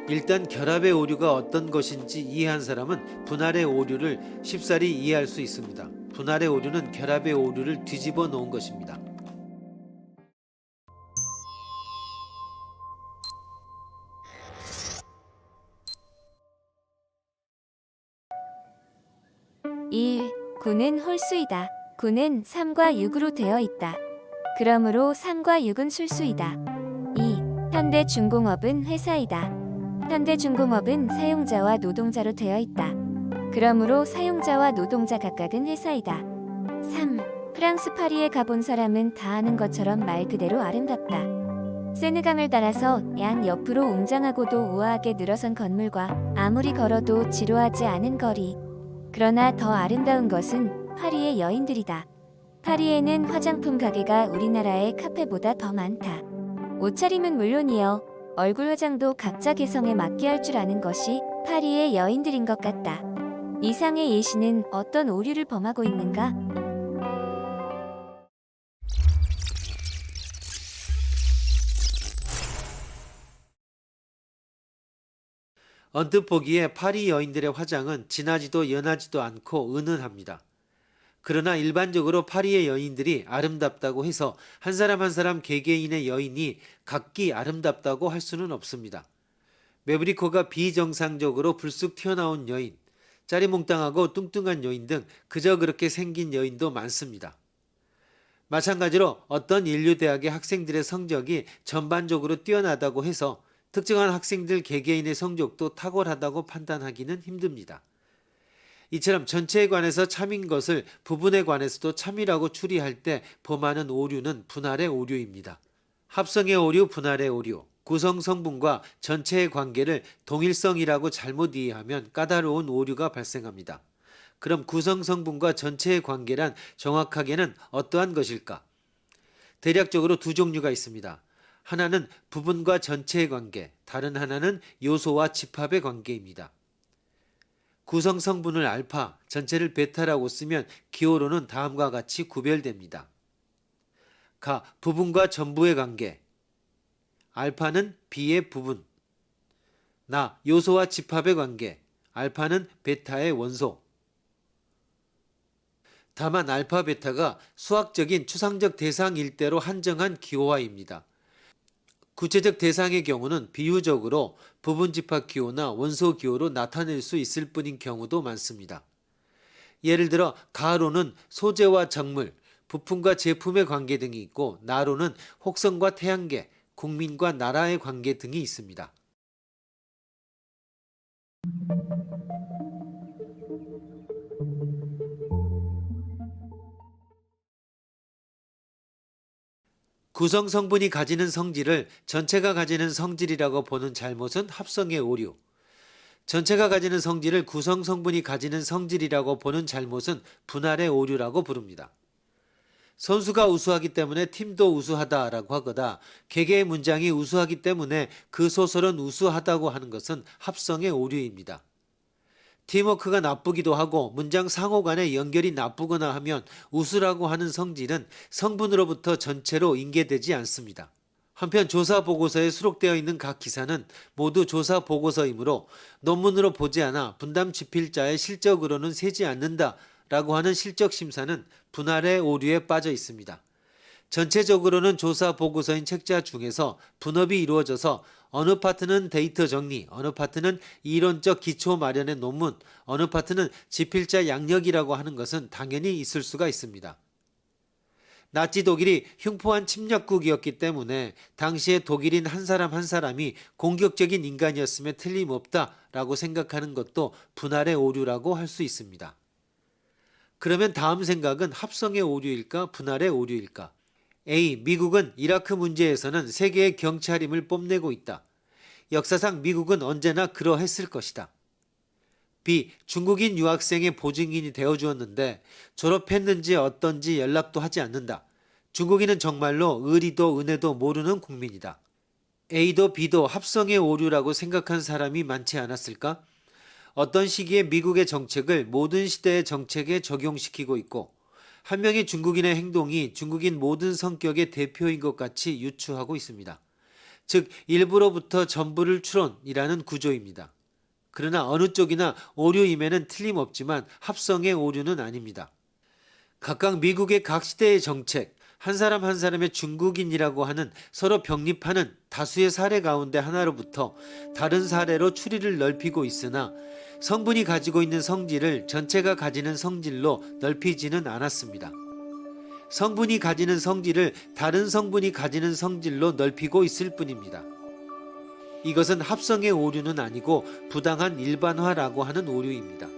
일단 결합의 오류가 어떤 것인지 이해한 사람은 분할의 오류를 쉽사리 이해할 수 있습니다. 분할의 오류는 결합의 오류를 뒤집어 놓은 것입니다. (1) 9는 홀수이다. 9는 3과 6으로 되어 있다. 그러므로 3과 6은 술수이다. 2. 현대중공업은 회사이다. 현대중공업은 사용자와 노동자로 되어 있다. 그러므로 사용자와 노동자 각각은 회사이다. 3. 프랑스 파리에 가본 사람은 다 아는 것처럼 말 그대로 아름답다. 세느강을 따라서 양 옆으로 웅장하고도 우아하게 늘어선 건물과 아무리 걸어도 지루하지 않은 거리. 그러나 더 아름다운 것은 파리의 여인들이다. 파리에는 화장품 가게가 우리나라의 카페보다 더 많다. 옷차림은 물론이요, 얼굴 화장도 각자 개성에 맞게 할 줄 아는 것이 파리의 여인들인 것 같다. 이상의 예시는 어떤 오류를 범하고 있는가? 언뜻 보기에 파리 여인들의 화장은 진하지도 연하지도 않고 은은합니다. 그러나 일반적으로 파리의 여인들이 아름답다고 해서 한 사람 한 사람 개개인의 여인이 각기 아름답다고 할 수는 없습니다. 매브리코가 비정상적으로 불쑥 튀어나온 여인, 짜리몽땅하고 뚱뚱한 여인 등 그저 그렇게 생긴 여인도 많습니다. 마찬가지로 어떤 인류대학의 학생들의 성적이 전반적으로 뛰어나다고 해서 특정한 학생들 개개인의 성적도 탁월하다고 판단하기는 힘듭니다. 이처럼 전체에 관해서 참인 것을 부분에 관해서도 참이라고 추리할 때 범하는 오류는 분할의 오류입니다. 합성의 오류, 분할의 오류, 구성 성분과 전체의 관계를 동일성이라고 잘못 이해하면 까다로운 오류가 발생합니다. 그럼 구성 성분과 전체의 관계란 정확하게는 어떠한 것일까? 대략적으로 두 종류가 있습니다. 하나는 부분과 전체의 관계, 다른 하나는 요소와 집합의 관계입니다. 구성 성분을 알파, 전체를 베타라고 쓰면 기호로는 다음과 같이 구별됩니다. 가, 부분과 전부의 관계. 알파는 B의 부분. 나, 요소와 집합의 관계. 알파는 베타의 원소. 다만 알파, 베타가 수학적인 추상적 대상 일대로 한정한 기호화입니다. 구체적 대상의 경우는 비유적으로 부분 집합 기호나 원소 기호로 나타낼 수 있을 뿐인 경우도 많습니다. 예를 들어 가로는 소재와 작물, 부품과 제품의 관계 등이 있고 나로는 혹성과 태양계, 국민과 나라의 관계 등이 있습니다. 구성 성분이 가지는 성질을 전체가 가지는 성질이라고 보는 잘못은 합성의 오류. 전체가 가지는 성질을 구성 성분이 가지는 성질이라고 보는 잘못은 분할의 오류라고 부릅니다. 선수가 우수하기 때문에 팀도 우수하다라고 하거나 개개의 문장이 우수하기 때문에 그 소설은 우수하다고 하는 것은 합성의 오류입니다. 팀워크가 나쁘기도 하고 문장 상호 간의 연결이 나쁘거나 하면 우수라고 하는 성질은 성분으로부터 전체로 인계되지 않습니다. 한편 조사 보고서에 수록되어 있는 각 기사는 모두 조사 보고서이므로 논문으로 보지 않아 분담 집필자의 실적으로는 세지 않는다라고 하는 실적 심사는 분할의 오류에 빠져 있습니다. 전체적으로는 조사 보고서인 책자 중에서 분업이 이루어져서 어느 파트는 데이터 정리, 어느 파트는 이론적 기초 마련의 논문, 어느 파트는 집필자 양력이라고 하는 것은 당연히 있을 수가 있습니다. 나치 독일이 흉포한 침략국이었기 때문에 당시에 독일인 한 사람 한 사람이 공격적인 인간이었음에 틀림없다라고 생각하는 것도 분할의 오류라고 할 수 있습니다. 그러면 다음 생각은 합성의 오류일까, 분할의 오류일까? A. 미국은 이라크 문제에서는 세계의 경찰임을 뽐내고 있다. 역사상 미국은 언제나 그러했을 것이다. B. 중국인 유학생의 보증인이 되어주었는데 졸업했는지 어떤지 연락도 하지 않는다. 중국인은 정말로 의리도 은혜도 모르는 국민이다. A도 B도 합성의 오류라고 생각한 사람이 많지 않았을까? 어떤 시기에 미국의 정책을 모든 시대의 정책에 적용시키고 있고 한 명의 중국인의 행동이 중국인 모든 성격의 대표인 것 같이 유추하고 있습니다. 즉 일부로부터 전부를 추론이라는 구조입니다. 그러나 어느 쪽이나 오류임에는 틀림없지만 합성의 오류는 아닙니다. 각각 미국의 각 시대의 정책, 한 사람 한 사람의 중국인이라고 하는 서로 병립하는 다수의 사례 가운데 하나로부터 다른 사례로 추리를 넓히고 있으나 성분이 가지고 있는 성질을 전체가 가지는 성질로 넓히지는 않았습니다. 성분이 가지는 성질을 다른 성분이 가지는 성질로 넓히고 있을 뿐입니다. 이것은 합성의 오류는 아니고 부당한 일반화라고 하는 오류입니다.